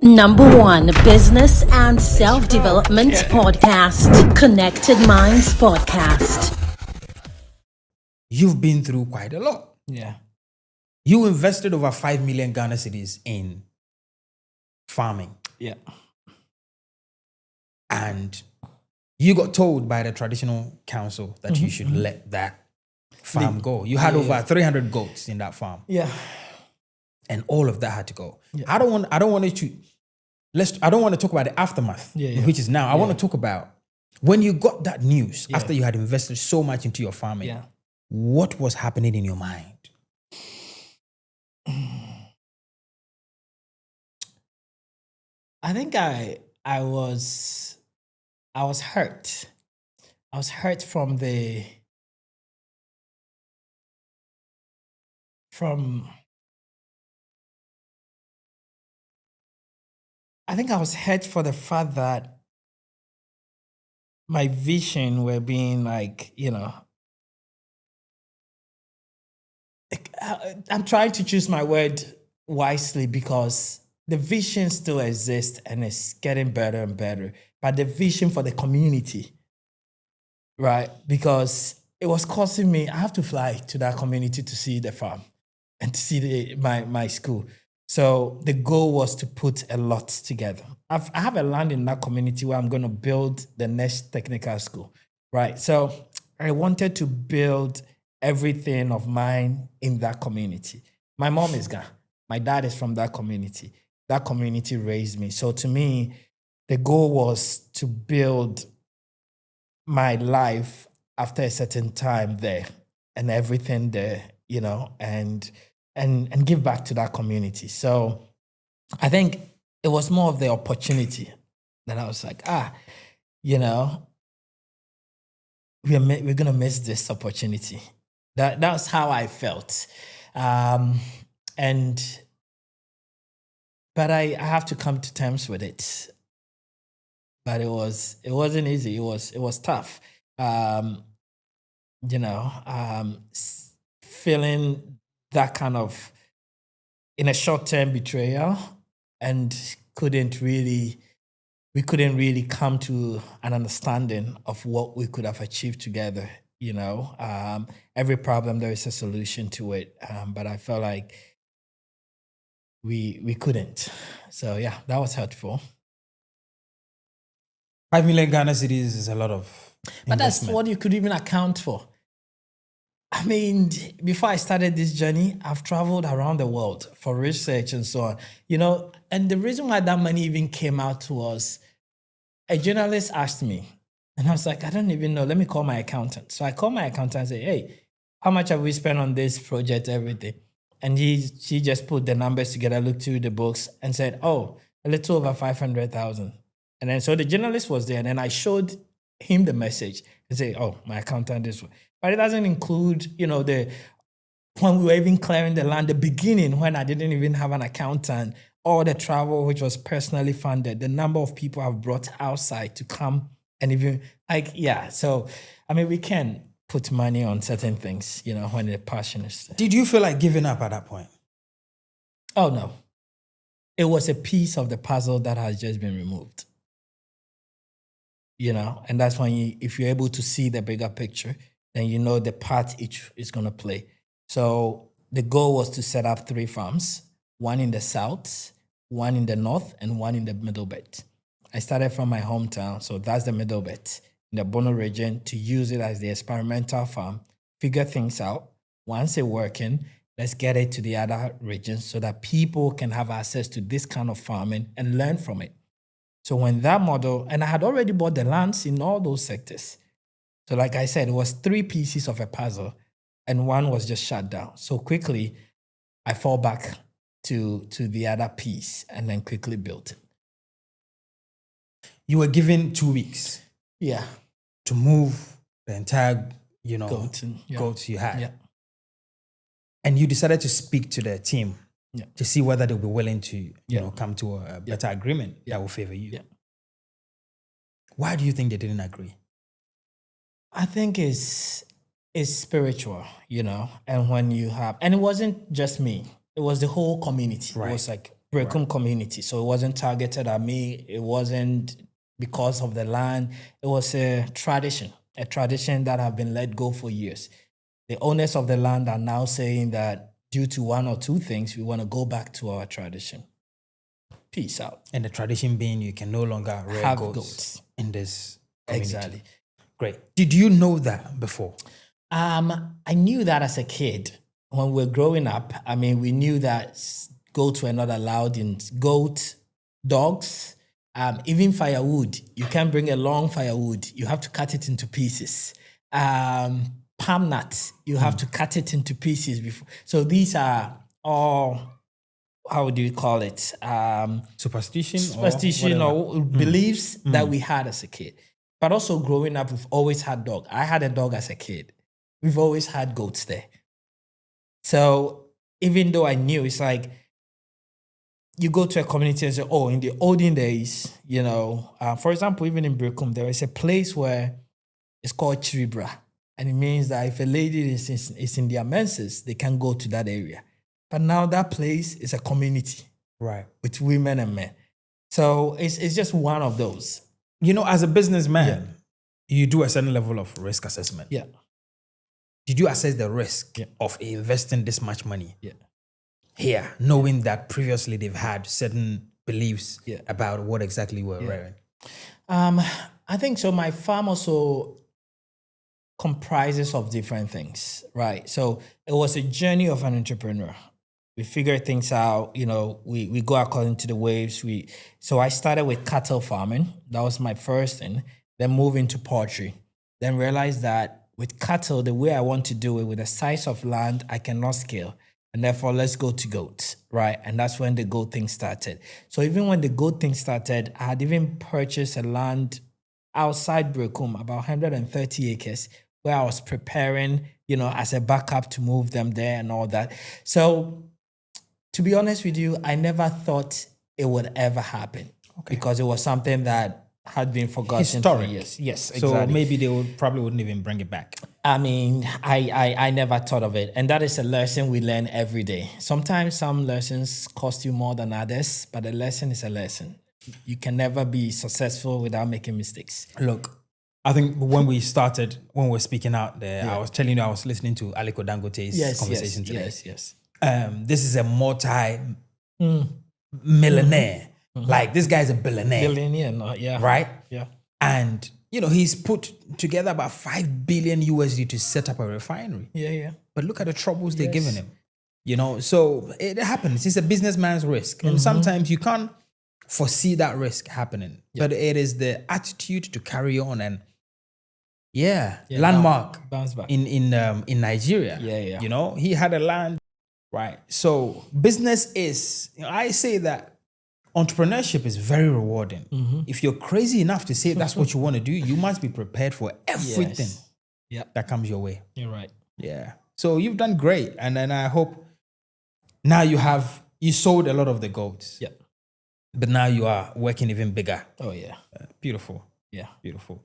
Number one business and self-development podcast, Connected Minds Podcast. You've been through quite a lot. Yeah. You invested over 5 million Ghana cedis in farming. Yeah. And you got told by the traditional council that you should let that farm go. You had over 300 goats in that farm. Yeah. And all of that had to go. Yeah. I don't want to talk about the aftermath, which is now. I want to talk about when you got that news after you had invested so much into your farming. Yeah. What was happening in your mind? I think I was hurt. I was hurt from I think I was hurt for the fact that my vision were being I'm trying to choose my word wisely because the vision still exists and it's getting better and better. But the vision for the community, right? Because it was causing me, I have to fly to that community to see the farm and to see my school. So the goal was to put a lot together. I have a land in that community where I'm going to build the next technical school, right? So I wanted to build everything of mine in that community. My mom is Ghana. My dad is from that community. That community raised me. So to me, the goal was to build my life after a certain time there and everything there, and give back to that community. So I think it was more of the opportunity that I was like, we're going to miss this opportunity. That's how I felt. But I have to come to terms with it. But it wasn't easy. It was tough. Feeling that kind of in a short-term betrayal and we couldn't really come to an understanding of what we could have achieved together. Every problem, there is a solution to it. But I felt like we couldn't. So yeah, that was hurtful. 5 million Ghana cedis is a lot of But that's investment. what you could even account for. I mean, before I started this journey, I've traveled around the world for research and so on. And the reason why that money even came out was a journalist asked me, and I was like, I don't even know. Let me call my accountant. So I called my accountant and said, hey, how much have we spent on this project, everything? And she just put the numbers together, looked through the books and said, a little over 500,000. And then so the journalist was there and then I showed him the message and say, my accountant this way. But it doesn't include, when we were even clearing the land, the beginning when I didn't even have an accountant, all the travel which was personally funded, the number of people I've brought outside to come and even So, I mean, we can put money on certain things, when the passion is there. Did you feel like giving up at that point? Oh, no. It was a piece of the puzzle that has just been removed. And that's when if you're able to see the bigger picture, then you know the part each is going to play. So the goal was to set up 3 farms, one in the south, one in the north, and one in the middle belt. I started from my hometown, so that's the middle belt, in the Bono region, to use it as the experimental farm, figure things out. Once it's working, let's get it to the other regions so that people can have access to this kind of farming and learn from it. So when that model, and I had already bought the lands in all those sectors. So like I said, it was 3 pieces of a puzzle and one was just shut down. So quickly, I fall back to the other piece and then quickly built it. You were given 2 weeks. Yeah. To move the entire, goats you had. Yeah. And you decided to speak to the team to see whether they'll be willing to, come to a better agreement that will favor you. Yeah. Why do you think they didn't agree? I think it's spiritual, and when you have, and it wasn't just me, it was the whole community. Right. It was like Brekum community. So it wasn't targeted at me. It wasn't because of the land. It was a tradition that have been let go for years. The owners of the land are now saying that due to one or two things, we want to go back to our tradition. Peace out. And the tradition being you can no longer rear Have goats in this community. Exactly. Great. Did you know that before? I knew that as a kid. When we were growing up, I mean, we knew that goats were not allowed in goat, dogs, even firewood. You can't bring a long firewood. You have to cut it into pieces. Palm nuts, you have to cut it into pieces before. So these are all, how do you call it? Superstition or beliefs that we had as a kid. But also growing up, we've always had dog. I had a dog as a kid. We've always had goats there. So even though I knew, it's like, you go to a community and say, oh, in the olden days, for example, even in Brekum, there is a place where it's called Chiribra. And it means that if a lady is in their menses, they can go to that area. But now that place is a community. Right. With women and men. So it's just one of those. As a businessman, you do a certain level of risk assessment. Yeah. Did you assess the risk of investing this much money? Yeah. Here, knowing that previously they've had certain beliefs about what exactly we're rearing? I think so. My farm also comprises of different things, right? So it was a journey of an entrepreneur. We figured things out, we go according to the waves. So I started with cattle farming. That was my first thing. Then moved into poultry. Then realized that with cattle, the way I want to do it, with the size of land, I cannot scale. And therefore, let's go to goats, right? And that's when the goat thing started. So even when the goat thing started, I had even purchased a land outside Brekum, about 130 acres, where I was preparing, as a backup to move them there and all that. So to be honest with you, I never thought it would ever happen because it was something that had been forgotten for years. Yes, exactly. So maybe they probably wouldn't even bring it back. I mean, I never thought of it. And that is a lesson we learn every day. Sometimes some lessons cost you more than others, but a lesson is a lesson. You can never be successful without making mistakes. Look, I think when we were speaking out there, I was telling you I was listening to Aliko Dangote's conversation today. Yes. This is a multi-millionaire. Like, this guy's a billionaire. Right? Yeah. And, he's put together about $5 billion USD to set up a refinery. Yeah. But look at the troubles they're giving him. So it happens. It's a businessman's risk. And sometimes you can't foresee that risk happening. But it is the attitude to carry on and landmark bounce back. in Nigeria. Yeah. He had a land, right? So business is, I say that entrepreneurship is very rewarding. If you're crazy enough to say that's what you want to do, you must be prepared for everything that comes your way. You're right. Yeah. So you've done great. And then I hope now you sold a lot of the goats. Yeah. But now you are working even bigger. Oh, yeah. Beautiful. Yeah. Beautiful.